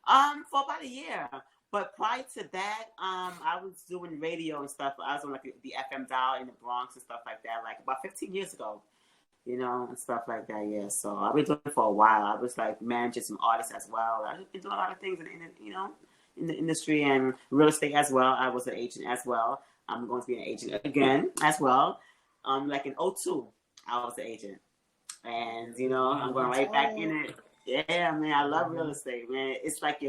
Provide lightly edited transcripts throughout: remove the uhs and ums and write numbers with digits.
For about a year. But prior to that, I was doing radio and stuff. I was on like the FM dial in the Bronx and stuff like that, like about 15 years ago, and stuff like that. Yeah. So I've been doing it for a while. I was like managing some artists as well. I've been doing a lot of things in the industry and real estate as well. I was an agent as well. I'm going to be an agent again as well. Like in '02, I was an agent, and I'm going right back in it. Yeah, man, I love real estate, man. It's like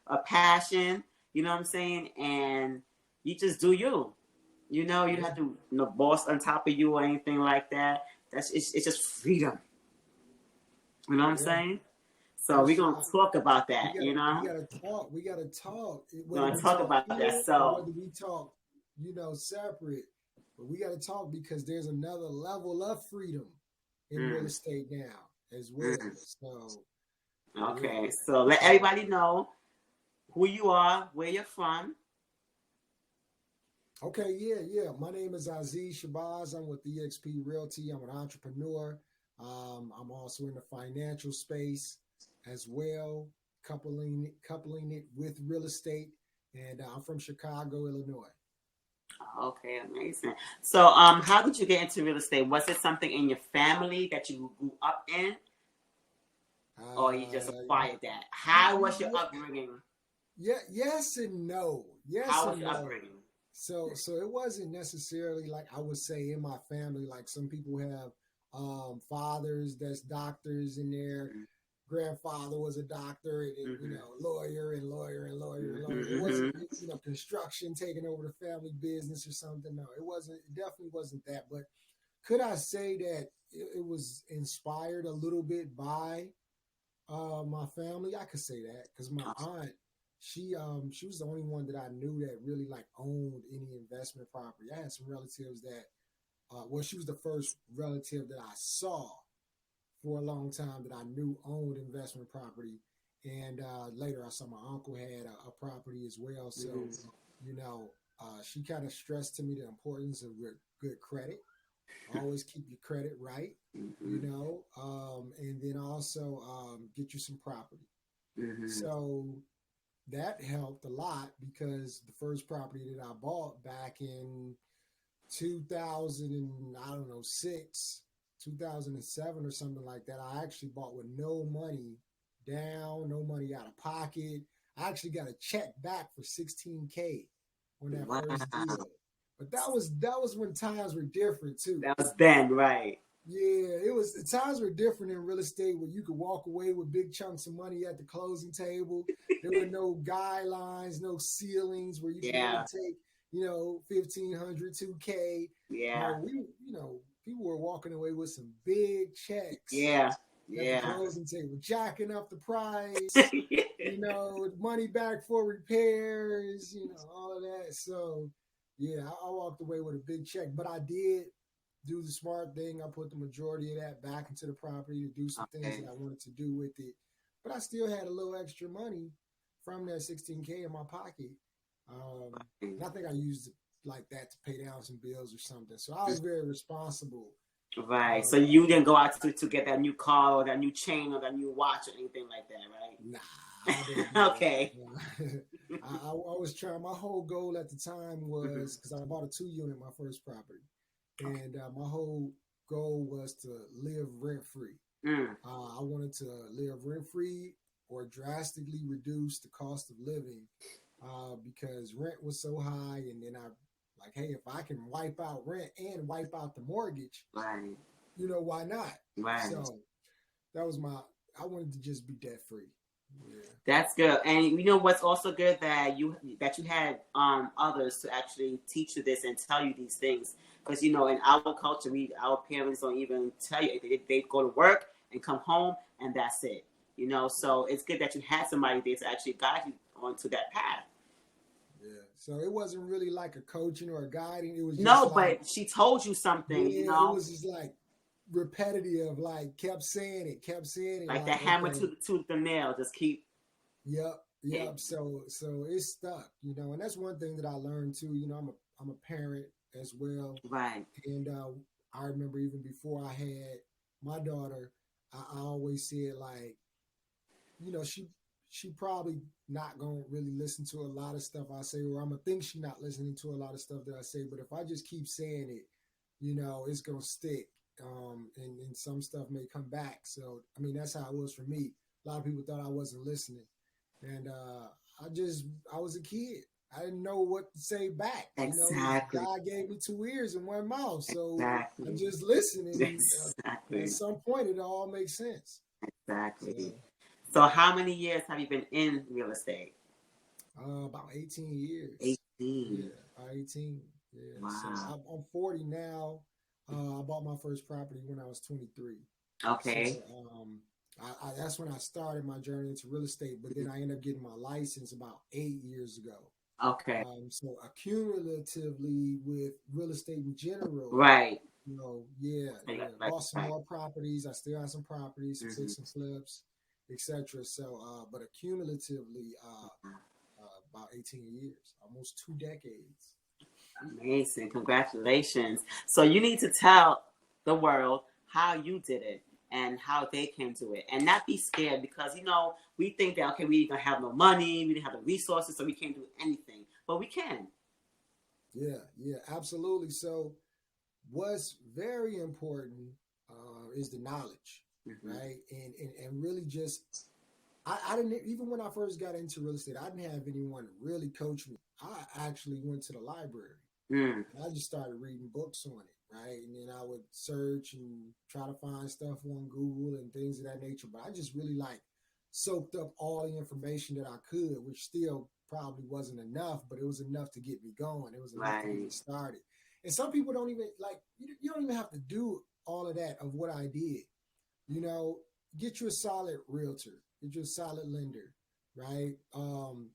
a passion, you know what I'm saying? And you just do you. You don't have to boss on top of you or anything like that. It's just freedom. You know what I'm saying? So we're gonna talk about that, We gotta talk. We gotta talk. We're gonna talk about that. So whether we talk, separate, but we gotta talk because there's another level of freedom in real estate now as well. So okay, so let everybody know who you are, where you're from. Okay, yeah. My name is Aziz Shabazz. I'm with EXP Realty. I'm an entrepreneur. I'm also in the financial space as well, coupling it with real estate. And I'm from Chicago, Illinois. Okay, amazing. So, how did you get into real estate? Was it something in your family that you grew up in, or you just acquired that? How was your upbringing? Yeah, yes and no. Yes. How was your upbringing? So it wasn't necessarily like I would say in my family, like some people have fathers that's doctors in their grandfather was a doctor and lawyer. It wasn't construction taking over the family business or something. No, it wasn't. It definitely wasn't that. But could I say that it was inspired a little bit by my family? I could say that because my aunt, she was the only one that I knew that really like owned any investment property. I had some relatives that she was the first relative that I saw for a long time that I knew owned investment property. And later I saw my uncle had a property as well. So, she kind of stressed to me the importance of good credit. Always keep your credit right, and then also get you some property. So that helped a lot because the first property that I bought back in 2006, 2007 or something like that, I actually bought with no money down, no money out of pocket. I actually got a check back for $16K on that first deal. But that was when times were different too. That was then, right? Yeah, the times were different in real estate where you could walk away with big chunks of money at the closing table. There were no guidelines, no ceilings where you could take, 1,500, 2K. Yeah. People were walking away with some big checks. Yeah. At the closing table, jacking up the price, money back for repairs, all of that. So, yeah, I walked away with a big check, but I did do the smart thing. I put the majority of that back into the property to do some things that I wanted to do with it. But I still had a little extra money from that $16K in my pocket. And I think I used it like that to pay down some bills or something. So I was very responsible. Right. So you didn't go out to get that new car or that new chain or that new watch or anything like that, right? Nah. I didn't okay. I was trying. My whole goal at the time was because I bought a 2-unit, my first property. And my whole goal was to live rent-free. I wanted to live rent-free or drastically reduce the cost of living because rent was so high. And then like, hey, if I can wipe out rent and wipe out the mortgage, right? Why not? Right. So that was I wanted to just be debt-free. Yeah. That's good. And what's also good that you had others to actually teach you this and tell you these things. Because, in our culture, our parents don't even tell you. They go to work and come home, and that's it. So it's good that you had somebody there to actually guide you onto that path. Yeah. So it wasn't really like a coaching or a guiding. It was just but she told you something, It was just like repetitive, like kept saying it. Like that hammer to the nail, just keep. Yep. So it stuck, and that's one thing that I learned too. I'm a parent as well. Right. And I remember even before I had my daughter, I always said like, she probably not gonna really listen to a lot of stuff I say, or I'm gonna think she's not listening to a lot of stuff that I say. But if I just keep saying it, it's gonna stick. And some stuff may come back. So I mean, that's how it was for me. A lot of people thought I wasn't listening, and I was a kid. I didn't know what to say back. Exactly. God gave me 2 ears and 1 mouth, so exactly. I just listened. And exactly. At some point, it all makes sense. Exactly. So how many years have you been in real estate? About 18 years. 18. Yeah, 18. Yeah. Wow. So I'm 40 now. I bought my first property when I was 23. Okay. So, that's when I started my journey into real estate, but then I ended up getting my license about 8 years ago. Okay. So accumulatively with real estate in general, right? Bought some more properties. I still have some properties, some fix and flips, etc. So, but accumulatively, about 18 years, almost 2 decades. Amazing! Congratulations. So you need to tell the world how you did it and how they came to it, and not be scared, because we think that, okay, we don't have no money, we didn't have the resources, so we can't do anything, but we can. Yeah, absolutely. So what's very important is the knowledge, right? And really just, I didn't, even when I first got into real estate, I didn't have anyone really coach me. I actually went to the library. I just started reading books on it, right? And then I would search and try to find stuff on Google and things of that nature. But I just really soaked up all the information that I could, which still probably wasn't enough, but it was enough to get me going. It was enough to get me started. And some people don't even you don't even have to do all of that of what I did. Get you a solid realtor, get you a solid lender, right?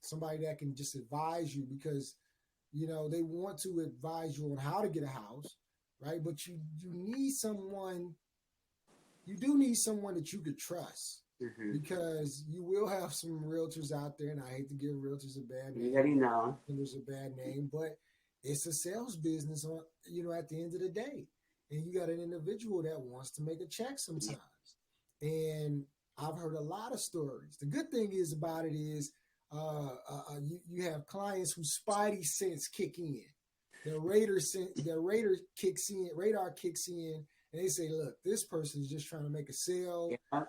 Somebody that can just advise you, because they want to advise you on how to get a house, right? But you need someone, you do need someone that you could trust, because you will have some realtors out there, and I hate to give realtors a bad name. You already know. And there's a bad name, but it's a sales business at the end of the day. And you got an individual that wants to make a check sometimes. And I've heard a lot of stories. The good thing is about it is you have clients whose spidey sense kick in. Their radar kicks in, and they say, look, this person is just trying to make a sale. Yeah.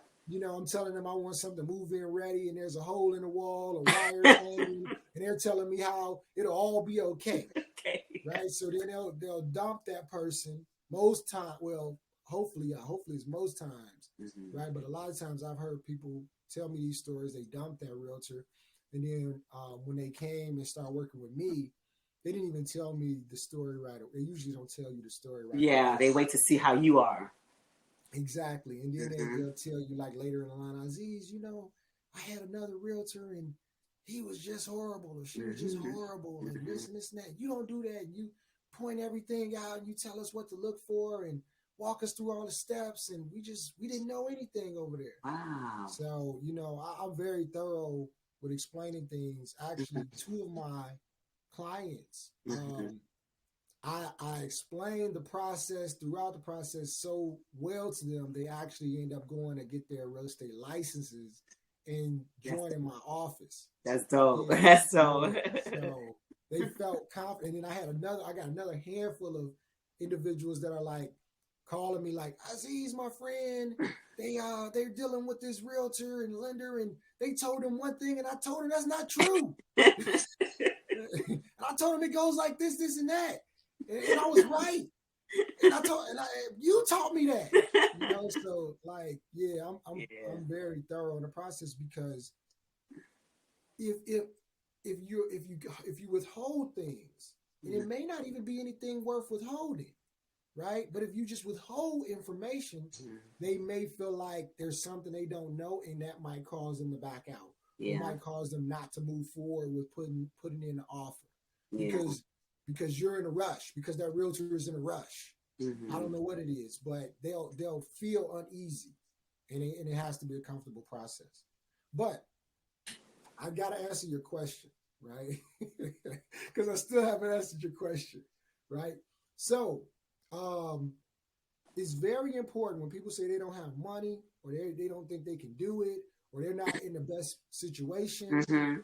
I'm telling them I want something to move in ready, and there's a hole in the wall, a wire hanging, and they're telling me how it'll all be okay. Okay. Right? So then they'll dump that person most time. Well, hopefully it's most times, right? But a lot of times I've heard people tell me these stories. They dumped that realtor, and then when they came and started working with me, they didn't even tell me the story right away. They usually don't tell you the story right away. Yeah, they wait to see how you are. Exactly. And then they'll tell you later in the line, Aziz, I had another realtor and he was just horrible, or she was just horrible, and this and this and that. You don't do that. You point everything out and you tell us what to look for and walk us through all the steps, and we didn't know anything over there. Wow. So, I'm very thorough with explaining things. Actually, 2 of my clients, I explained the process throughout the process so well to them, they actually end up going to get their real estate licenses and joining my office. That's dope. That's dope. So they felt confident. And then I got another handful of individuals that are calling me Aziz, my friend, they're dealing with this realtor and lender, and they told them one thing, and I told them that's not true. And I told them it goes like this, this, and that. And I was right. And you taught me that. So I'm very thorough in the process, because if you withhold things, and it may not even be anything worth withholding, right? But if you just withhold information, they may feel like there's something they don't know, and that might cause them to back out. Yeah. It might cause them not to move forward with putting in the offer, because you're in a rush, because that realtor is in a rush. I don't know what it is, but they'll feel uneasy, and it has to be a comfortable process. But I got to answer your question, right? Because I still haven't answered your question, right? So it's very important when people say they don't have money, or they don't think they can do it, or they're not in the best situation.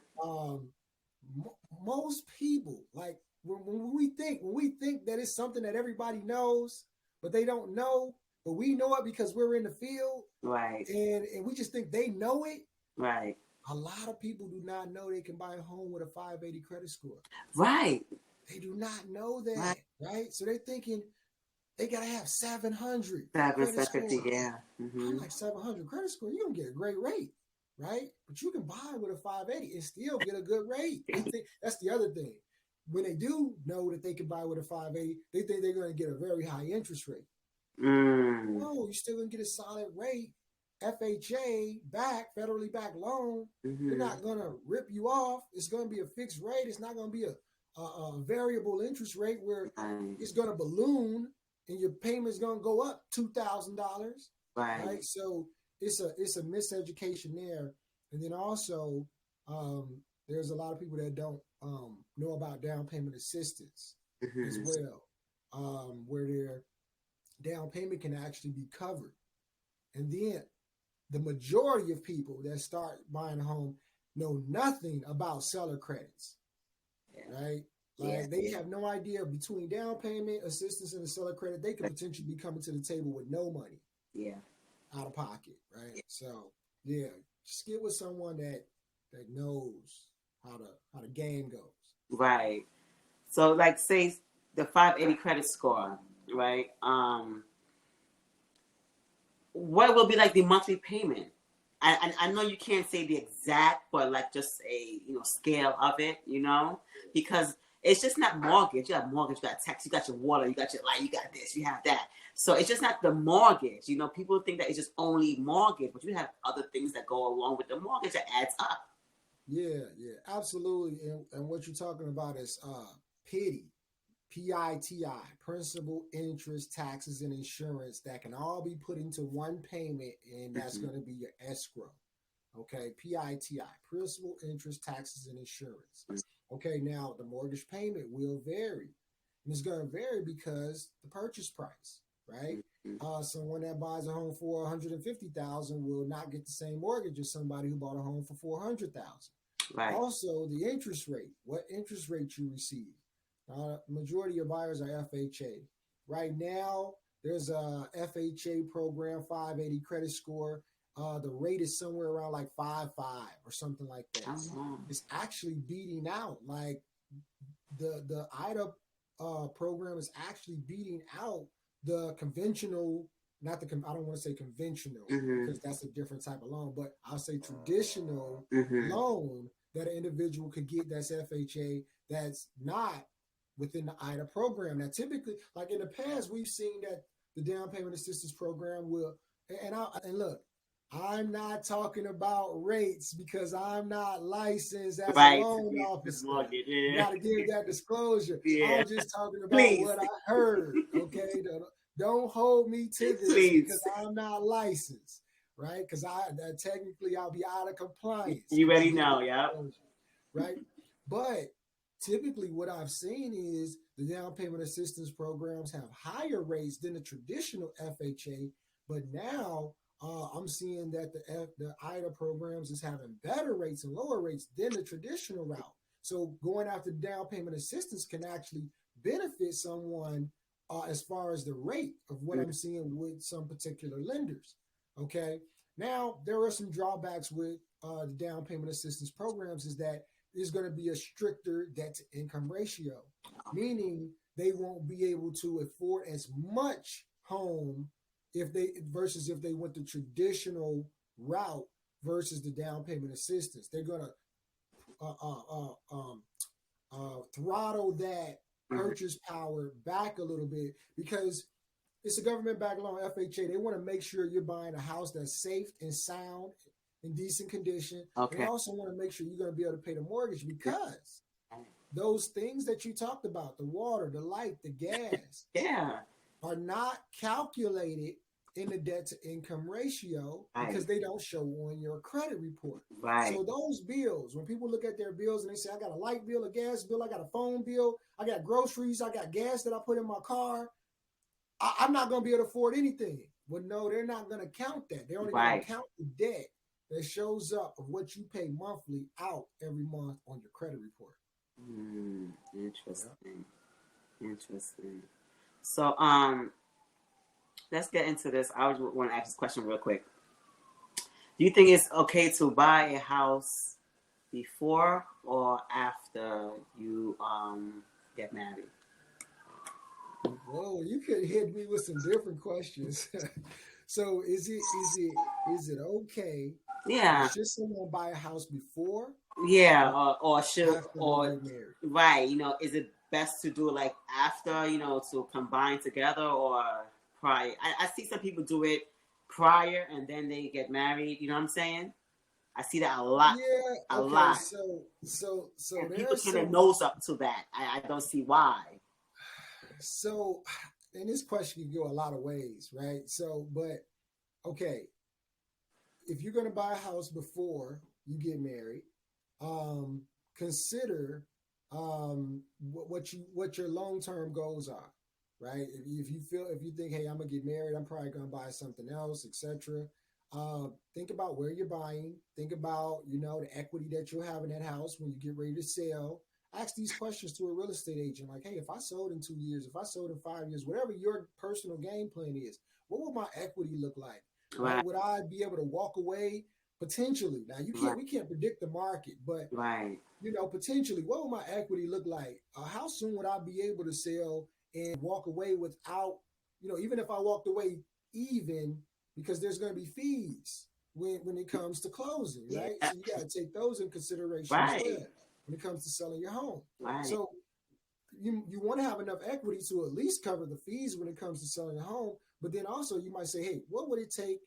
Most people, like when we think that it's something that everybody knows, but they don't know, but we know it because we're in the field, right? And we just think they know it, right? A lot of people do not know they can buy a home with a 580 credit score, right? They do not know that, right? So they're thinking they gotta have 700 credit score. Yeah. I'm like, 700 credit score, you're gonna get a great rate, right? But you can buy with a 580 and still get a good rate. They think that's the other thing. When they do know that they can buy with a 580, they think they're gonna get a very high interest rate. No, you're still gonna get a solid rate. FHA back, federally backed loan. They're not gonna rip you off. It's gonna be a fixed rate. It's not gonna be a variable interest rate where it's gonna balloon and your payment's gonna go up $2,000. Right. So it's a miseducation there. And then also there's a lot of people that don't know about down payment assistance as well, where their down payment can actually be covered. And then the majority of people that start buying a home know nothing about seller credits, right? Like they have no idea between down payment assistance and the seller credit. They could potentially be coming to the table with no money, out of pocket, right? So just get with someone that knows how the game goes, right? So like, say the 580 credit score, right? What will be like the monthly payment? I know you can't say the exact, but like just a scale of it, because it's just not mortgage. You have mortgage, you got tax, you got your water, you got your light, you got this, you have that. So it's just not the mortgage. People think that it's just only mortgage, but you have other things that go along with the mortgage that adds up. Yeah, absolutely. And what you're talking about is PITI, P-I-T-I, principal, interest, taxes, and insurance that can all be put into one payment, and that's going to be your escrow. Okay, P-I-T-I, principal, interest, taxes, and insurance. Okay, now the mortgage payment will vary. And it's going to vary because the purchase price, right? Someone that buys a home for $150,000 will not get the same mortgage as somebody who bought a home for $400,000. Right. Also, the interest rate, what interest rate you receive. Majority of buyers are FHA. Right now, there's a FHA program, 580 credit score. The rate is somewhere around like 5.5 or something like that. It's actually beating out, like the IDA program is actually beating out the conventional, I don't want to say conventional because that's a different type of loan, but I'll say traditional loan that an individual could get that's FHA that's not within the IDA program. Now, typically, like in the past, we've seen that the down payment assistance program will, and look, I'm not talking about rates because I'm not licensed as a loan officer. You got to give that disclosure. I'm just talking about what I heard, okay? Don't hold me to this because I'm not licensed, right? Because technically I'll be out of compliance. You already know, right? But typically what I've seen is the down payment assistance programs have higher rates than the traditional FHA, but now I'm seeing that the IDA programs is having better rates and lower rates than the traditional route. So going after down payment assistance can actually benefit someone as far as the rate of what I'm seeing with some particular lenders. Okay. Now, there are some drawbacks with the down payment assistance programs is that there's going to be a stricter debt to income ratio, meaning they won't be able to afford as much home if they went the traditional route versus the down payment assistance. They're going to throttle that purchase power back a little bit because it's a government-backed loan, FHA. They want to make sure you're buying a house that's safe and sound, in decent condition. Okay. They also want to make sure you're going to be able to pay the mortgage because those things that you talked about, the water, the light, the gas, are not calculated in the debt to income ratio because they don't show on your credit report. Right. So those bills, when people look at their bills and they say, I got a light bill, a gas bill, I got a phone bill, I got groceries, I got gas that I put in my car, I'm not going to be able to afford anything. Well, no, they're not going to count that. They're only going to count the debt that shows up of what you pay monthly out every month on your credit report. Interesting. Interesting. So, let's get into this. I want to ask this question real quick. Do you think it's okay to buy a house before or after you get married? Whoa, you could hit me with some different questions. So is it okay? Yeah. Should someone buy a house before? Yeah, or should After or they get married? right? Is it best to do it like after? To combine together or prior? I see some people do it prior and then they get married. You know what I'm saying? I see that a lot. Yeah. A Okay. lot. So And people there's turn their some. nose up to that. I don't see why. So, and this question can go a lot of ways, right? So, but okay, if you're going to buy a house before you get married, consider what your long-term goals are, right? If you think, hey, I'm gonna get married, I'm probably gonna buy something else, etc. Think about where you're buying. Think about the equity that you'll have in that house when you get ready to sell. Ask these questions to a real estate agent, like, hey, if I sold in 2 years, if I sold in 5 years, whatever your personal game plan is, what will my equity look like? Right. Would I be able to walk away potentially? Now we can't predict the market, but potentially, what would my equity look like? How soon would I be able to sell and walk away without, even if I walked away even, because there's going to be fees when it comes to closing, right? So you got to take those in consideration as well when it comes to selling your home. Right. So you want to have enough equity to at least cover the fees when it comes to selling a home. But then also you might say, hey, what would it take?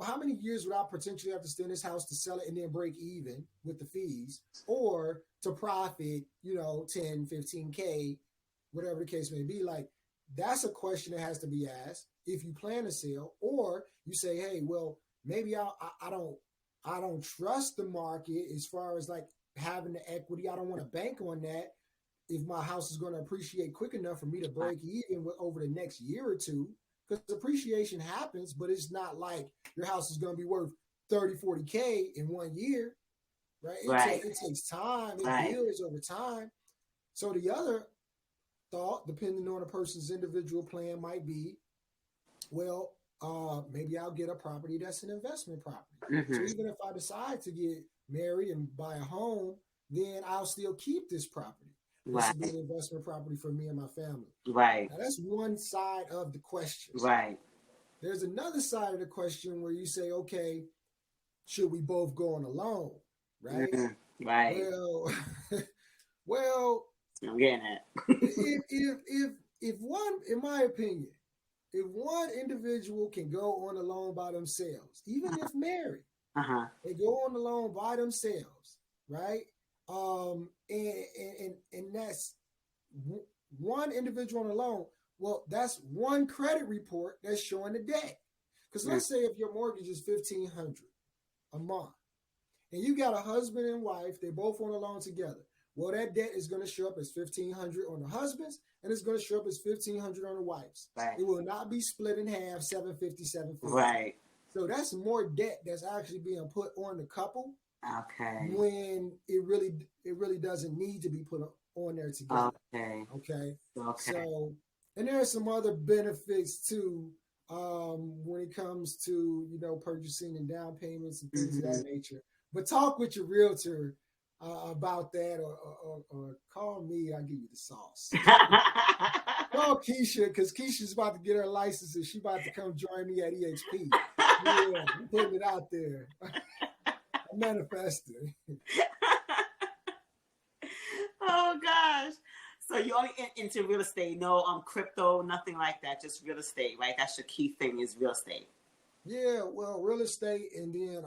How many years would I potentially have to stay in this house to sell it and then break even with the fees, or to profit, 10, 15K, whatever the case may be? Like, that's a question that has to be asked if you plan to sell, or you say, hey, well, maybe I don't trust the market as far as like having the equity. I don't want to bank on that if my house is going to appreciate quick enough for me to break even over the next year or two. Because appreciation happens, but it's not like your house is going to be worth 30, 40K in 1 year, right? It takes time. It builds over time. So the other thought, depending on a person's individual plan, might be, well, maybe I'll get a property that's an investment property. Mm-hmm. So even if I decide to get married and buy a home, then I'll still keep this property. This will be an investment property for me and my family. Right. Now, that's one side of the question. Right. There's another side of the question where you say, okay, should we both go on a loan? Right. Mm-hmm. Right. Well, I'm getting it. if one, in my opinion, if one individual can go on a loan by themselves, even if married, they go on the loan by themselves, right? And that's one individual on a loan. Well, that's one credit report that's showing the debt. Because let's say if your mortgage is $1,500 a month, and you got a husband and wife, they both on a loan together. Well, that debt is going to show up as $1,500 on the husband's, and it's going to show up as $1,500 on the wife's. Right. It will not be split in half, $750. Right. So that's more debt that's actually being put on the couple. Okay. When it really doesn't need to be put on there together. Okay. So, and there are some other benefits too, when it comes to purchasing and down payments and things of that nature. But talk with your realtor about that, or call me. I'll give you the sauce. Call Keisha, because Keisha's about to get her license and she's about to come join me at EXP. Yeah, I'm putting it out there. Manifesting. Oh gosh. So you only into real estate, no crypto, nothing like that, just real estate, right? That's your key thing, is real estate. Yeah, well, real estate, and then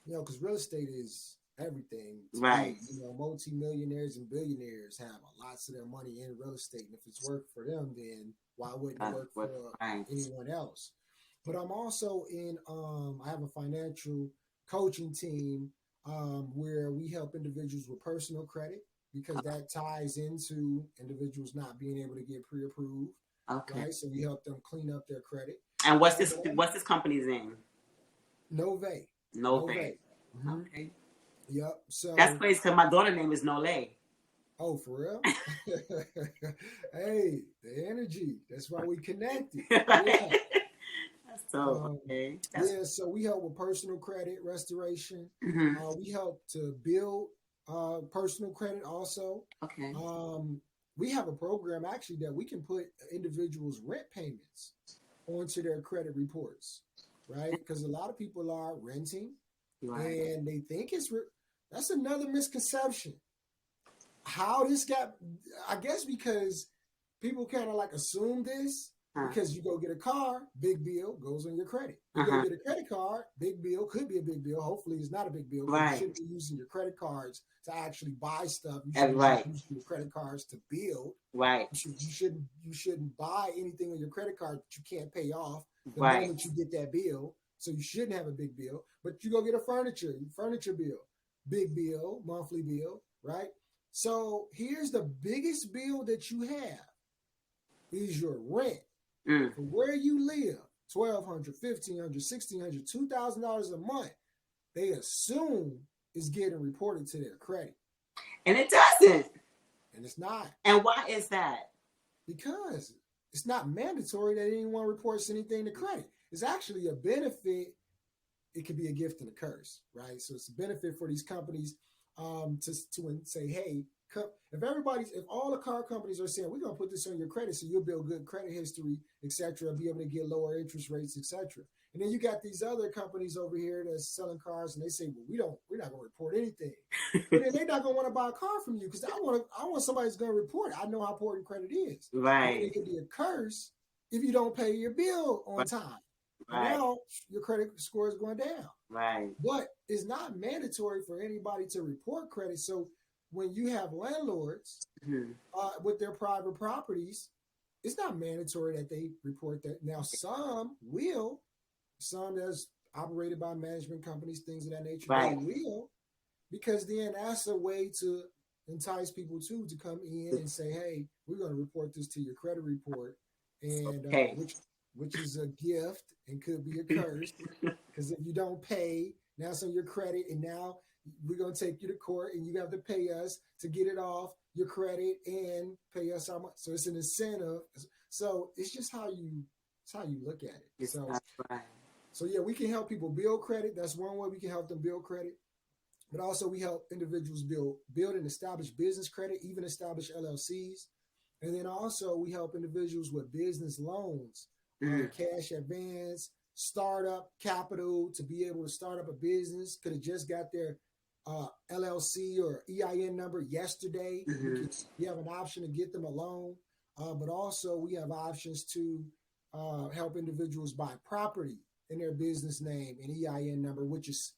because real estate is everything. Right. Multi-millionaires and billionaires have lots of their money in real estate. And if it's work for them, then why wouldn't it work for anyone else? But I'm also in I have a financial coaching team where we help individuals with personal credit, because that ties into individuals not being able to get pre-approved. Okay. Right? So we help them clean up their credit. And what's this company's name? Nove. Nove. Mm-hmm. Okay. Yep. So That's crazy because my daughter's name is Nole. oh, for real? Hey, the energy. That's why we connected. Yeah. That's so okay. That's Yeah, so we help with personal credit restoration. mm-hmm. We help to build personal credit also. Okay. We have a program actually that we can put individuals' rent payments onto their credit reports, right? Because a lot of people are renting Right. and they think that's another misconception. How this got, I guess, because people kind of like assume this because you go get a car, big bill goes on your credit. You go get a credit card, big bill, could be a big bill. Hopefully, it's not a big bill because you shouldn't be using your credit cards to actually buy stuff. You should be using your credit cards to build. Right. You shouldn't buy anything on your credit card that you can't pay off the moment you get that bill. So you shouldn't have a big bill. But you go get a furniture bill, big bill, monthly bill, right? So here's the biggest bill that you have is your rent. For where you live, $1,200, $1,500, $1,600, $2,000 a month, they assume is getting reported to their credit. And it doesn't. And it's not. And why is that? Because it's not mandatory that anyone reports anything to credit. It's actually a benefit. It could be a gift and a curse, right? So it's a benefit for these companies to say, hey, if all the car companies are saying, we're going to put this on your credit so you'll build good credit history, etc., be able to get lower interest rates, etc. And then you got these other companies over here that's selling cars and they say, well, we're not going to report anything. But then they're not going to want to buy a car from you because I want somebody who's going to report it. I know how important credit is. Right. It can be a curse if you don't pay your bill on time. Right. Now your credit score is going down. Right. But it's not mandatory for anybody to report credit. So when you have landlords with their private properties, it's not mandatory that they report that. Now, some will, some that's operated by management companies, things of that nature, they will, because then that's a way to entice people to come in and say, hey, we're going to report this to your credit report, and which is a gift and could be a curse, because if you don't pay, now it's on your credit, and now we're going to take you to court and you have to pay us to get it off your credit and pay us how much. So it's an incentive. So it's just how you look at it. So yeah, we can help people build credit. That's one way we can help them build credit. But also we help individuals build and establish business credit, even establish LLCs. And then also we help individuals with business loans, cash advance, startup capital to be able to start up a business. Could have just got their LLC or EIN number yesterday. You have an option to get them a loan, but also we have options to help individuals buy property in their business name and EIN number, which is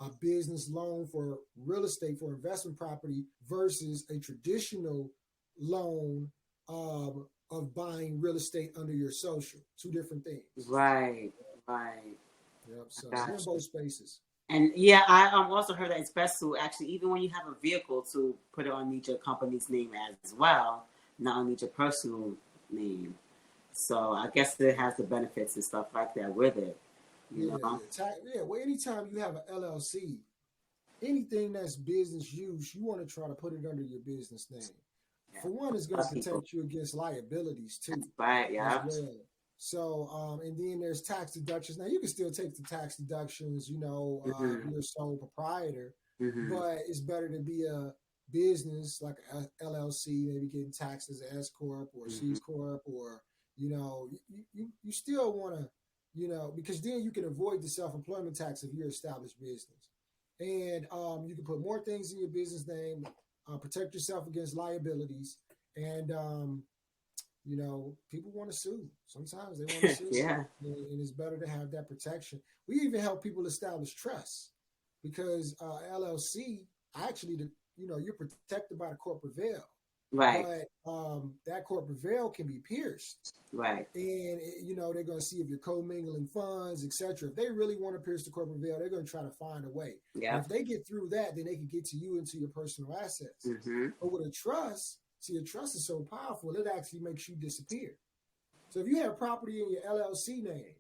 a business loan for real estate for investment property versus a traditional loan of buying real estate under your social. Two different things. Right. Yep. So in both spaces. And yeah, I also heard that it's best to actually, even when you have a vehicle, to put it on your company's name as well, not only your personal name. So I guess it has the benefits and stuff like that with it. You know? Well, anytime you have an LLC, anything that's business use, you want to try to put it under your business name. Yeah. For one, it's going to protect you against liabilities too. Right. Yeah. So, and then there's tax deductions. Now, you can still take the tax deductions, you're a sole proprietor, but it's better to be a business like a LLC, maybe getting taxed as an S Corp or C Corp, or, you still want to, because then you can avoid the self-employment tax if you're established business. And you can put more things in your business name, protect yourself against liabilities, and, people want to sue. Sometimes they want to sue. Yeah. And it's better to have that protection. We even help people establish trust because LLC, actually, you're protected by the corporate veil. Right. But that corporate veil can be pierced. Right. And, they're going to see if you're commingling funds, etc. If they really want to pierce the corporate veil, they're going to try to find a way. Yeah. And if they get through that, then they can get to you into your personal assets. But with a trust, a trust is so powerful, it actually makes you disappear. So if you have property in your LLC name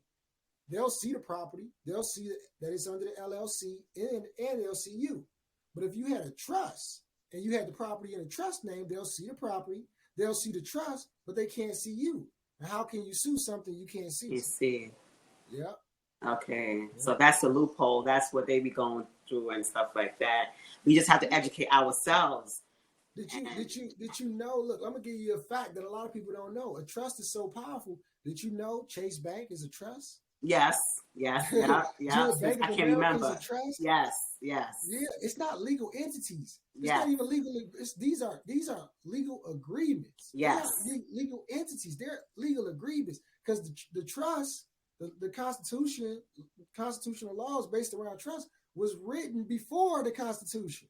they'll see the property, they'll see that it's under the LLC, and they'll see you. But if you had a trust and you had the property in a trust name, they'll see the property, they'll see the trust, but they can't see you. And how can you sue something you can't see? You see. Yeah. Okay. Yeah. So that's the loophole. That's what they be going through and stuff like that. We just have to educate ourselves. Did you know? Look, I'm gonna give you a fact that a lot of people don't know. A trust is so powerful. Did you know Chase Bank is a trust? Yes. Yeah. I can't remember. Is a trust? Yes. Yeah, it's not legal entities. It's yes. not even legal. These are legal agreements. Yes. They're not legal entities. They're legal agreements because the trust, the constitutional laws based around trust was written before the Constitution.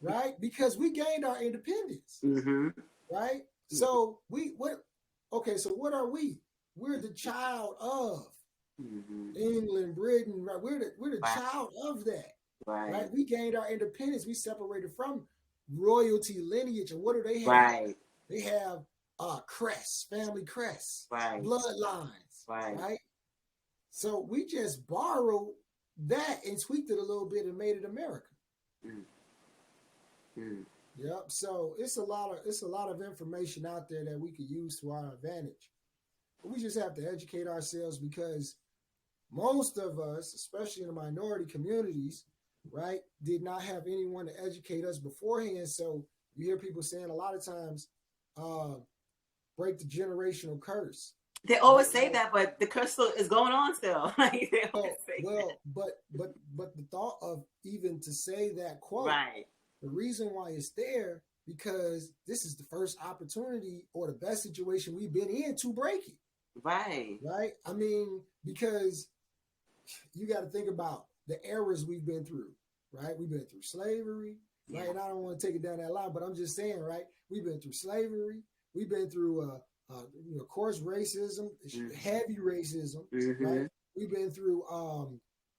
Right? Because we gained our independence. Mm-hmm. Right? So so what are we? We're the child of England, Britain, right? We're the child of that. Right? We gained our independence. We separated from royalty lineage. And what do they have? Right. They have crests, family crests, right, bloodlines. Right. So we just borrowed that and tweaked it a little bit and made it America. Yep. So it's a lot of information out there that we could use to our advantage. But we just have to educate ourselves because most of us, especially in the minority communities, right, did not have anyone to educate us beforehand. So you hear people saying a lot of times, break the generational curse. They always say that, but the curse is going on still. Like they always say that. But the thought of even to say that quote, right. The reason why it's there because this is the first opportunity or the best situation we've been in to break it. Right. Right. I mean, because you got to think about the eras we've been through. Right. We've been through slavery. Right. Yeah. And I don't want to take it down that line, but I'm just saying, right. We've been through slavery. We've been through, of course, racism, heavy racism. Right. We've been through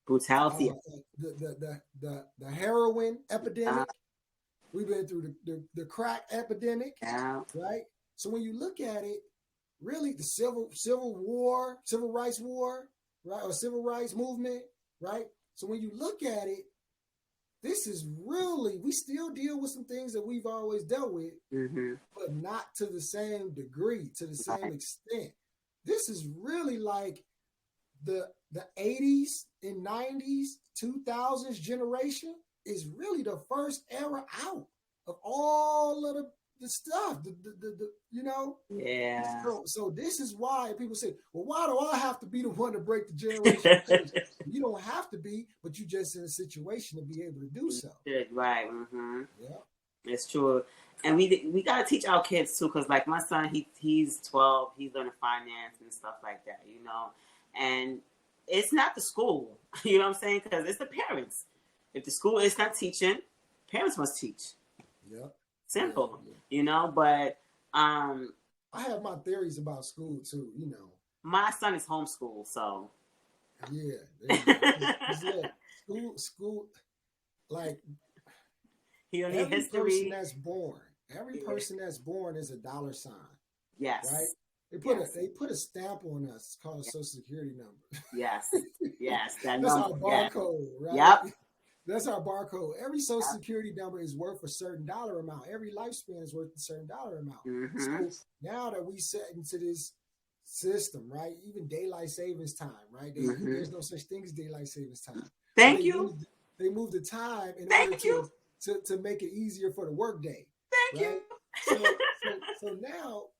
brutality, the heroin epidemic. We've been through the crack epidemic. Yeah. Right. So when you look at it, really, the civil rights war, right, or civil rights movement, right. So when you look at it, this is really, we still deal with some things that we've always dealt with, but not to the same degree, to the same extent. This is really like the 80s and 90s, 2000s generation is really the first era out of all of the stuff, you know? Yeah. So this is why people say, well, why do I have to be the one to break the generation curse? You don't have to be, but you just in a situation to be able to do so. Right. Yeah. It's true. And we got to teach our kids too, because like my son, he's 12, he's learning finance and stuff like that, you know? And it's not the school, you know what I'm saying? Because it's the parents. If the school is not teaching, parents must teach. Yeah. Simple, you know, but I have my theories about school too, you know. My son is homeschooled, so yeah. School, like he don't need every history. Every person that's born is a dollar sign. Yes. Right? They put a stamp on us. It's called a Social Security number. Yes. That's our barcode, right? Yep. That's our barcode. Every Social Security number is worth a certain dollar amount. Every lifespan is worth a certain dollar amount. So now that we set into this system, right? Even daylight savings time, right? There's no such thing as daylight savings time. Thank you. They moved the time in order to make it easier for the workday. Thank you. So now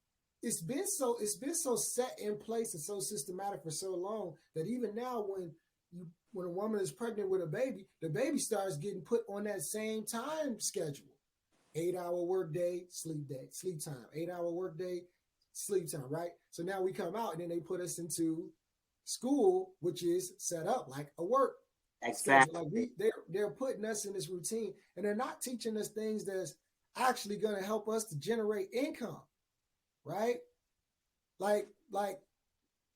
it's been so set in place and so systematic for so long that even now when a woman is pregnant with a baby, the baby starts getting put on that same time schedule. 8-hour workday, sleep time. 8-hour workday, sleep time, right? So now we come out and then they put us into school, which is set up like a work. Exactly. Like they're putting us in this routine and they're not teaching us things that's actually going to help us to generate income, right? Like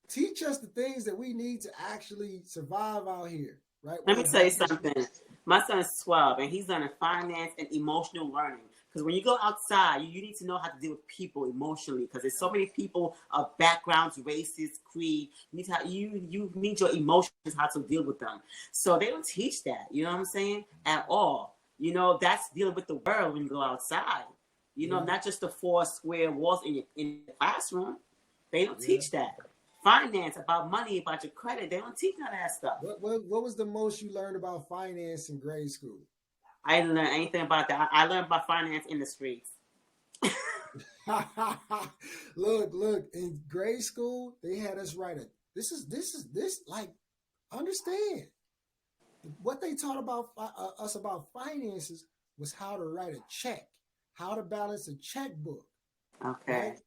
teach us the things that we need to actually survive out here, right? Let me tell you something. My son is 12, and he's learning finance and emotional learning. Because when you go outside, you need to know how to deal with people emotionally. Because there's so many people of backgrounds, races, creed. You need your emotions, how to deal with them. So they don't teach that. You know what I'm saying? At all. You know, that's dealing with the world when you go outside. You know, not just the 4 square walls in your classroom. They don't teach that. Finance, about money, about your credit. They don't teach none of that stuff. What was the most you learned about finance in grade school? I didn't learn anything about that. I learned about finance in the streets. Look, in grade school, they had us write this like, understand. What they taught about us about finances was how to write a check, how to balance a checkbook. Okay. Right?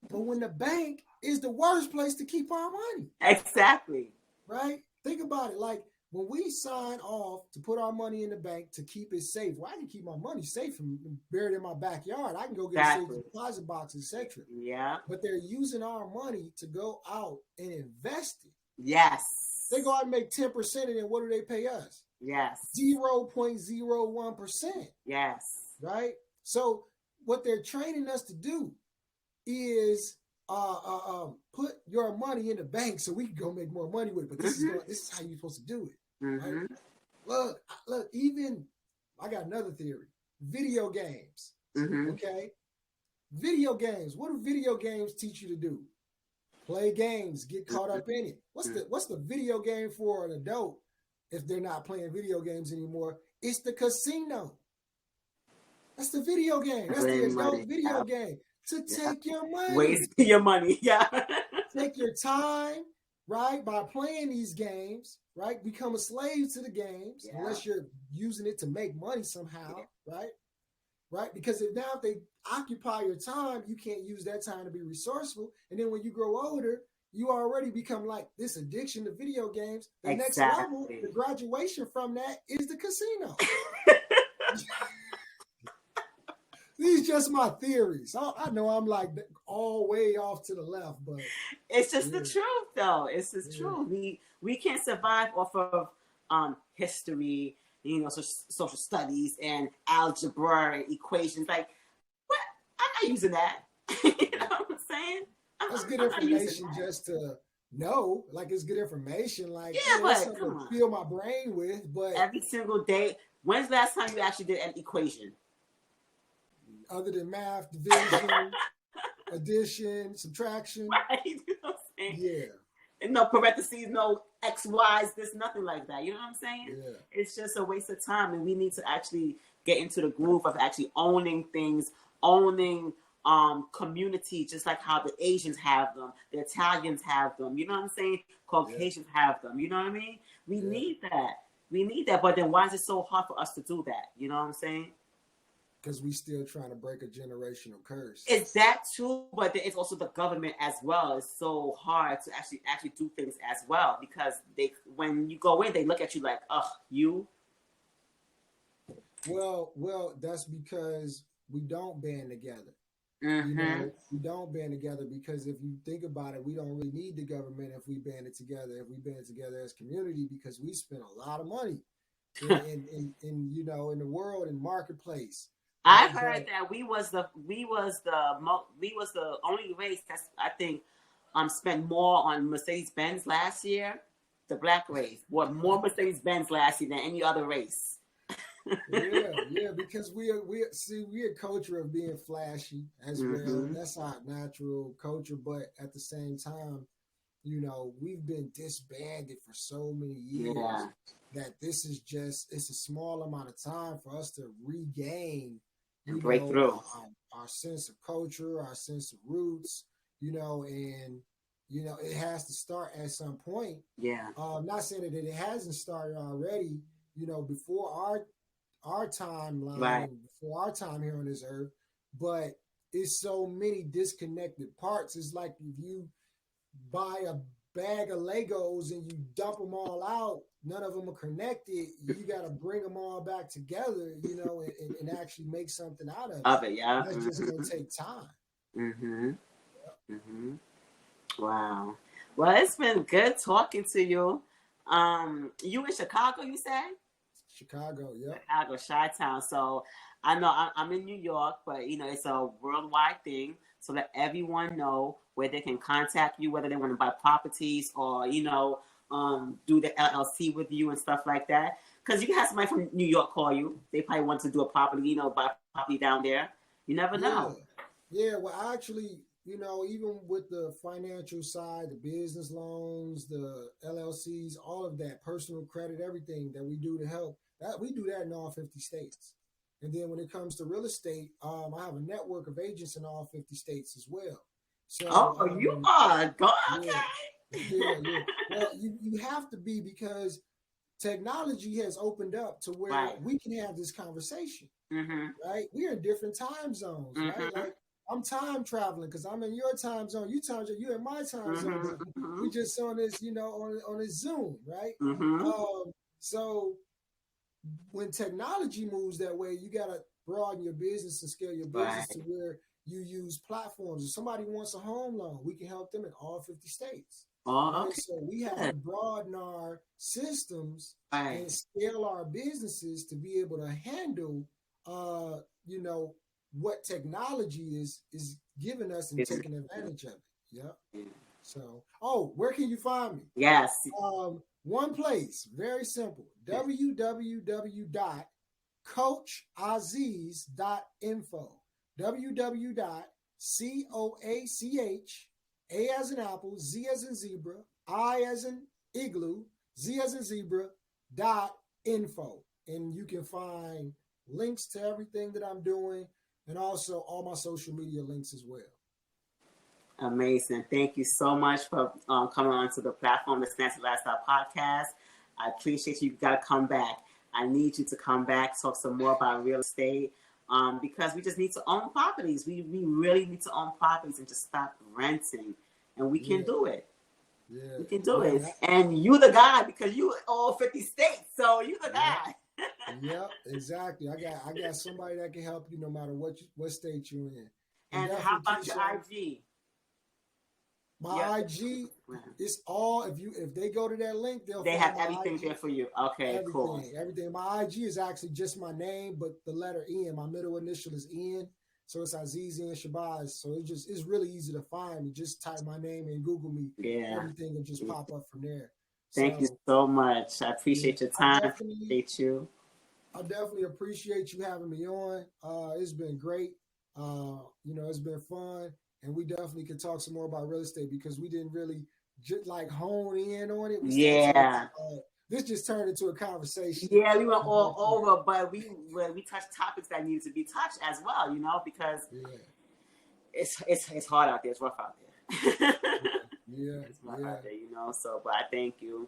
But when the bank is the worst place to keep our money. Exactly. Right? Think about it. Like, when we sign off to put our money in the bank to keep it safe, well, I can keep my money safe and buried in my backyard. I can go get a safe deposit box, etc. Yeah. But they're using our money to go out and invest it. Yes. They go out and make 10%, and then what do they pay us? Yes. 0.01%. Yes. Right? So what they're training us to do is put your money in the bank so we can go make more money with it. But this is how you're supposed to do it. Right? Look, even I got another theory. Video games. Okay? Video games. What do video games teach you to do? Play games, get caught up in it. What's the video game for an adult if they're not playing video games anymore? It's the casino. That's the video game. That's the adult video game. To take your money. Waste your money, Take your time, right? By playing these games, right? Become a slave to the games, unless you're using it to make money somehow, right? Right? Because if they occupy your time, you can't use that time to be resourceful. And then when you grow older, you already become like this addiction to video games. The next level, the graduation from that is the casino. These just my theories. I know I'm like all way off to the left, but it's just the truth, though. It's the truth. We can't survive off of history, you know, social studies and algebra and equations. Like, what? I'm not using that. You know what I'm saying? That's good information just to know. Like, it's good information. Like, but come on, fill my brain with. But every single day. When's the last time you actually did an equation? Other than math, division, addition, subtraction. Right. You know what I'm saying? Yeah. And no parentheses, no X, Y's, there's nothing like that. You know what I'm saying? Yeah. It's just a waste of time. And we need to actually get into the groove of actually owning things, owning community, just like how the Asians have them, the Italians have them. You know what I'm saying? Caucasians have them. You know what I mean? We need that. We need that. But then why is it so hard for us to do that? You know what I'm saying? Because we still trying to break a generational curse. It's that too, but it's also the government as well. It's so hard to actually do things as well, because when you go in, they look at you like, you. Well, that's because we don't band together. You know, we don't band together because if you think about it, we don't really need the government if we banded together. If we band together as community, because we spend a lot of money in you know, in the world and marketplace. I heard that we was the only race that's, I think, spent more on Mercedes-Benz last year. The black race bought more Mercedes-Benz last year than any other race. yeah, because we a culture of being flashy as well. That's our natural culture, but at the same time, you know, we've been disbanded for so many years that this is just, it's a small amount of time for us to regain and break through our sense of culture, our sense of roots, you know, and you know, it has to start at some point. I'm not saying that it hasn't started already, you know, before our timeline, before our time here on this earth, but it's so many disconnected parts. It's like if you buy a bag of Legos and you dump them all out, none of them are connected. You got to bring them all back together, you know, and actually make something out of it. That's just going to take time. Wow. Well, it's been good talking to you. You in Chicago, you said? Chicago, yep. Chicago, Chi-Town. So I know I'm in New York, but it's a worldwide thing, so that everyone know where they can contact you, whether they want to buy properties or do the LLC with you and stuff like that. Because you can have somebody from New York call you. They probably want to do a property, buy property down there. You never know. Yeah. Well, actually, even with the financial side, the business loans, the LLCs, all of that, personal credit, everything that we do to help, that we do that in all 50 states. And then when it comes to real estate, I have a network of agents in all 50 states as well. So, you are God. Okay. Yeah. Well, you have to be, because technology has opened up to where we can have this conversation, right? We're in different time zones, right? Like I'm time traveling because I'm in your time zone, you're in my time zone. We just on this, on this Zoom, right? So when technology moves that way, you got to broaden your business and scale your business to where you use platforms. If somebody wants a home loan, we can help them in all 50 states. Right? So we have to broaden our systems and scale our businesses to be able to handle, what technology is giving us and taking advantage of it. Yeah. So, where can you find me? Yes. One place, very simple, www.coachaziz.info, www.coach, A as in apple, Z as in zebra, I as in igloo, Z as in zebra, .info. And you can find links to everything that I'm doing and also all my social media links as well. Amazing. Thank you so much for coming on to the platform, the Fancy Lifestyle Podcast. I appreciate you. You got to come back. I need you to come back, talk some more about real estate, because we just need to own properties. We really need to own properties and just stop renting. And we can do it. Yeah. We can do it. And you the guy, because you all 50 states. So you the guy. Yep, exactly. I got somebody that can help you no matter what state you're in. And how about your IG? My IG is all, if they go to that link, they have everything there for you. Okay, cool. Everything. My IG is actually just my name, but the letter N. My middle initial is N. So it's Aziz and Shabazz. So it's really easy to find me. Just type my name in, Google me. Yeah. Everything will just pop up from there. Thank you so much. I appreciate your time. I appreciate you. I definitely appreciate you having me on. It's been great. It's been fun. And we definitely can talk some more about real estate because we didn't really just hone in on it. This just turned into a conversation. Yeah, we went all over, but we touched topics that needed to be touched as well, because it's hard out there. It's rough out there. It's rough out there, So, but I thank you.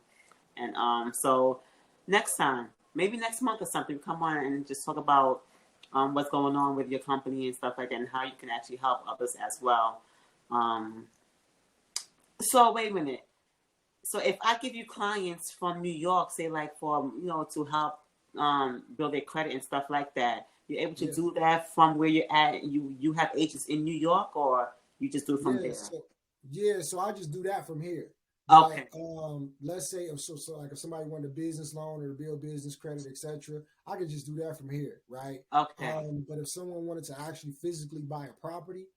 And so next time, maybe next month or something, come on and just talk about what's going on with your company and stuff like that, and how you can actually help others as well. So wait a minute. So if I give you clients from New York, say like for to help build their credit and stuff like that, you're able to do that from where you're at. You have agents in New York, or you just do it from there? So I just do that from here. Okay. Let's say so like if somebody wanted a business loan or to build business credit, etc., I could just do that from here, right? Okay. But if someone wanted to actually physically buy a property,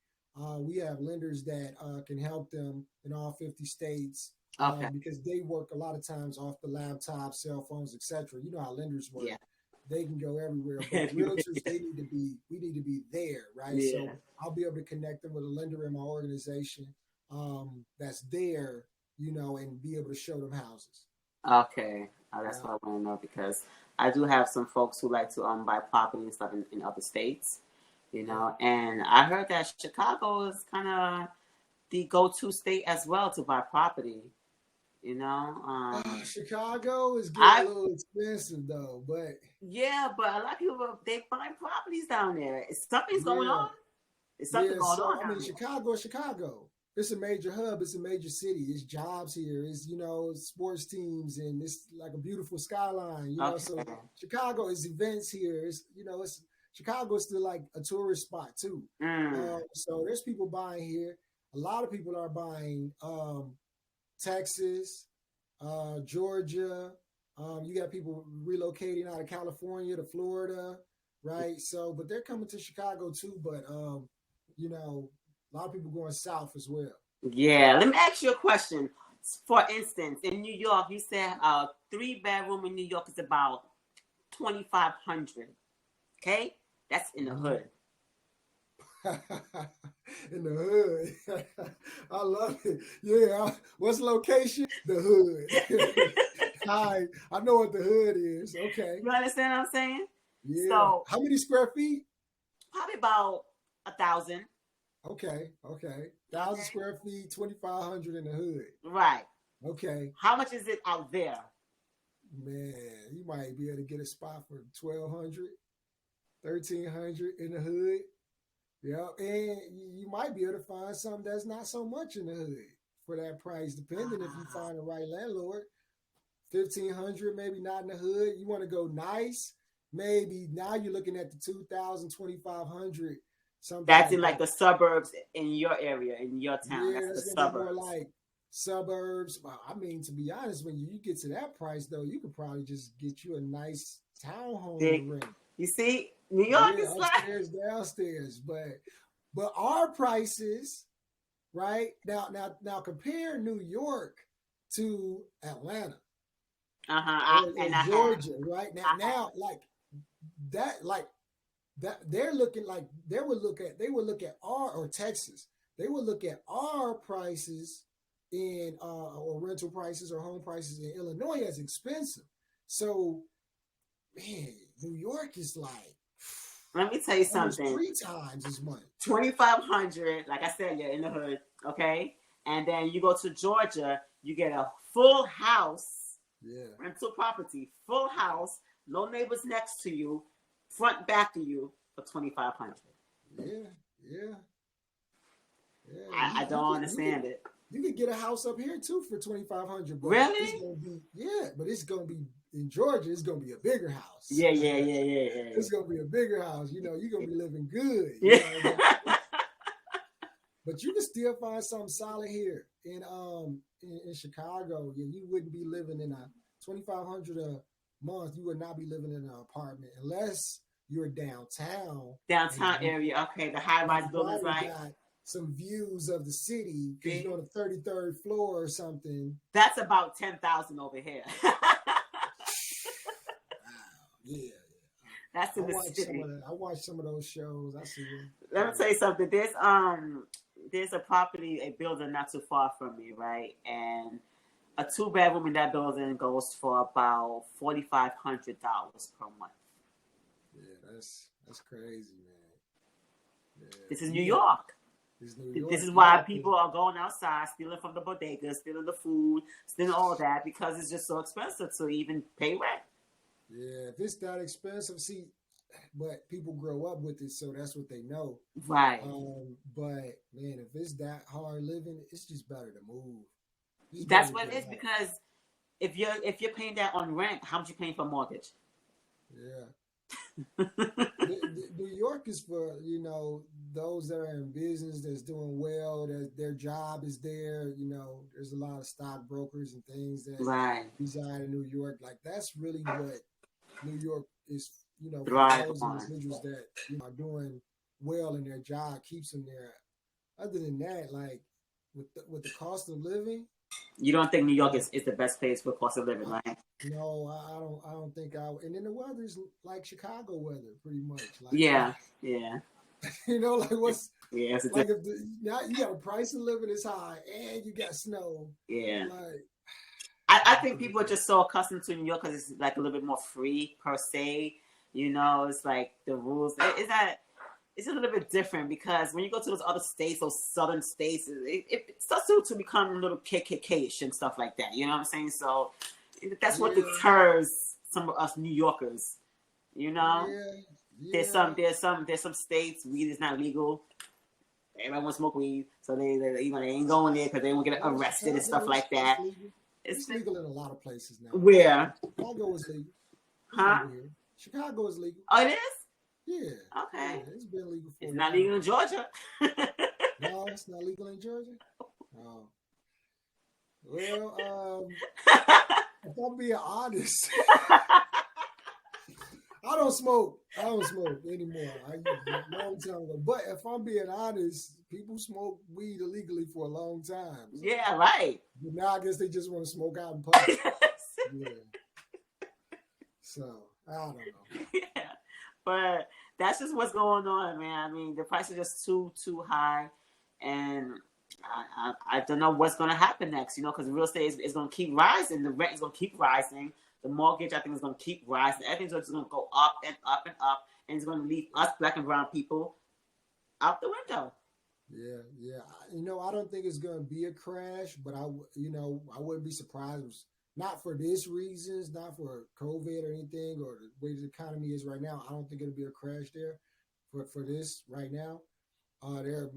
we have lenders that can help them in all 50 states. Because they work a lot of times off the laptop, cell phones, etc. You know how lenders work. Yeah. They can go everywhere. But realtors, we need to be there, right? Yeah. So I'll be able to connect them with a lender in my organization that's there, and be able to show them houses. Okay. That's what I want to know, because I do have some folks who like to buy property and stuff in other states, and I heard that Chicago is kind of the go-to state as well to buy property. Chicago is getting a little expensive though, but but a lot of people, they buy properties down there. Something's going on. It's something going on. I mean, Chicago. It's a major hub. It's a major city. It's jobs here. It's sports teams, and it's like a beautiful skyline. So Chicago is events here. Chicago is still like a tourist spot too. So there's people buying here. A lot of people are buying Texas, Georgia, You got people relocating out of California to Florida, right? So, but they're coming to Chicago too. But you know, a lot of people going south as well. Yeah. Let me ask you a question. For instance, in New York, you said a 3-bedroom in New York is about 2,500. Okay, that's in the hood. In the hood. I love it. Yeah. What's the location? The hood. I know what the hood is. Okay. You understand what I'm saying? Yeah. So how many square feet? probably about 1,000. Okay. 1,000 square feet, 2,500 in the hood. Right. Okay. How much is it out there? Man, you might be able to get a spot for 1,200, 1,300 in the hood. Yeah, and you might be able to find something that's not so much in the hood for that price, depending if you find the right landlord. 1,500, maybe not in the hood. You want to go nice, maybe now you're looking at the 2,000, 2,500. Something that's in like the suburbs in your area, in your town. Yeah, that's the suburbs. More like suburbs. I mean, to be honest, when you get to that price, though, you could probably just get you a nice townhome to rent. You see, New York is upstairs, downstairs, but our prices, right now compare New York to Atlanta, and Georgia, right now, like that, they're looking like they would look at our or Texas, they would look at our prices in or rental prices or home prices in Illinois as expensive. So, man, New York is like. Let me tell you something. 3 times as much. 2,500, like I said, you're in the hood, okay? And then you go to Georgia, you get a full house, rental property, full house, no neighbors next to you, front back of you for 2,500. Yeah. I don't understand it. You could get a house up here too for 2,500. Really? It's gonna be, but it's gonna be in Georgia. It's gonna be a bigger house. Yeah. It's gonna be a bigger house. You know, you're gonna be living good. But you can still find something solid here in Chicago. You wouldn't be living in a 2,500 a month. You would not be living in an apartment unless you're downtown. Downtown area, okay. The high-rise buildings, right? Some views of the city because you're on the 33rd floor or something. That's about 10,000 over here. Wow, yeah. That's in the city. I watched some of those shows. I see them. Let me tell you something. There's a property, a building not too far from me, right? And a 2-bedroom in that building goes for about $4,500 per month. Yeah, that's crazy, man. Yeah. This is New York. This is why people are going outside, stealing from the bodegas, stealing the food, stealing all that, because it's just so expensive to even pay rent. Yeah, if it's that expensive, but people grow up with it, so that's what they know. Right. But man, if it's that hard living, it's just better to move. That's what it is, because if you're paying that on rent, how much you paying for mortgage? Yeah. New York is for, those that are in business that's doing well, that their job is there. There's a lot of stockbrokers and things that reside in New York. Like, that's really what New York is, for those individuals that are doing well in their job, keeps them there. Other than that, like with the cost of living, you don't think New York is the best place for cost of living, right? No, I don't think I. And then the weather's like Chicago weather, pretty much. Like, yeah. Like what's it's like if now you got a price of living is high and you got snow. Yeah. Like, I think people are just so accustomed to New York because it's like a little bit more free per se. It's like the rules. It's a little bit different because when you go to those other states, those southern states, it starts to become a little KKK-ish and stuff like that. You know what I'm saying? So that's what deters some of us New Yorkers. There's some states weed is not legal. Everyone wants to smoke weed, so they ain't going there because they won't get arrested and stuff like that. It's legal in a lot of places now. Where? Chicago is legal. Huh? Chicago is legal. Oh, it is? Yeah. Okay. Yeah, it's been legal for It's not legal in Georgia. No, it's not legal in Georgia. Oh. Well, If I'm being honest, I don't smoke. I don't smoke anymore. I used to a long time ago. But if I'm being honest, people smoke weed illegally for a long time. So. Yeah, right. But now I guess they just want to smoke out in public. Yeah. So I don't know. Yeah, but that's just what's going on, man. I mean, the price is just too high, and I don't know what's going to happen next. You know, because real estate is going to keep rising. The rent is going to keep rising. The mortgage, I think, is going to keep rising. Everything's just going to go up and up and up, and it's going to leave us black and brown people out the window. Yeah. You know, I don't think it's going to be a crash, but I wouldn't be surprised. Not for this reasons, not for COVID or anything, or the way the economy is right now. I don't think it'll be a crash there for this right now. They're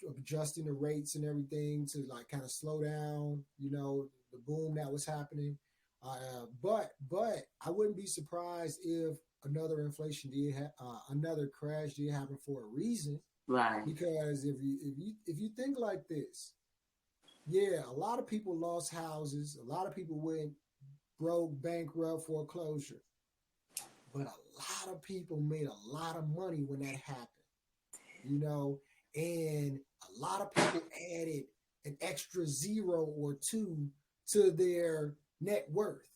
adjusting the rates and everything to like kind of slow down, you know, the boom that was happening. But I wouldn't be surprised if another inflation another crash did happen for a reason. Right. Because if you think like this, yeah, a lot of people lost houses. A lot of people went broke, bankrupt, foreclosure. But a lot of people made a lot of money when that happened, you know, and a lot of people added an extra 0 or 2 to their net worth.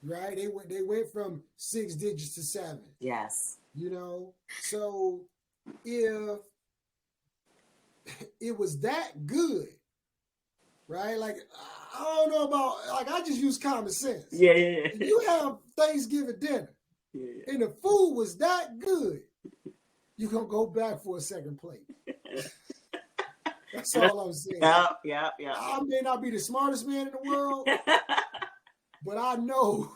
Right? They went from 6 digits to 7. Yes. You know, so if it was that good, right? Like, I don't know about, like, I just use common sense. Yeah. If you have Thanksgiving dinner and the food was that good, you're going to go back for a second plate. That's all I'm saying. Yeah. I may not be the smartest man in the world, but I know.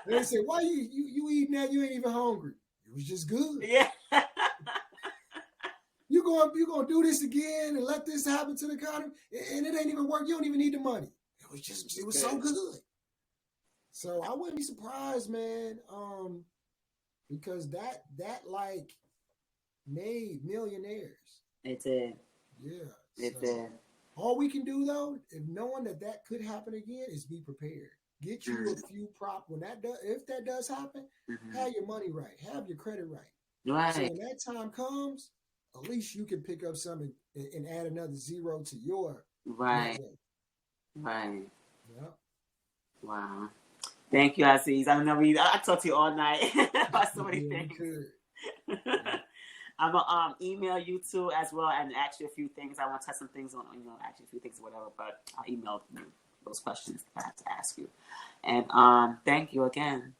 They say, why you eating that? You ain't even hungry. It was just good. Yeah. You gonna do this again and let this happen to the economy, and it ain't even work. You don't even need the money. It was so good. So I wouldn't be surprised, man. Because that like made millionaires. It did. Yeah. It did. All we can do though, if knowing that could happen again, is be prepared. Get you a few if that does happen, have your money right, have your credit right. Right. So when that time comes, at least you can pick up something and add another 0 to your right. Yep. Wow. Thank you, Aziz. I know I talked to you all night about so many things. I'm gonna email you too as well and ask you a few things. I want to touch some things on, ask you a few things or whatever, but I'll email you those questions I have to ask you. And thank you again.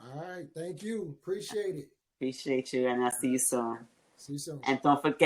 All right, thank you. Appreciate it. Appreciate you, and I'll see you soon. See you soon. And don't forget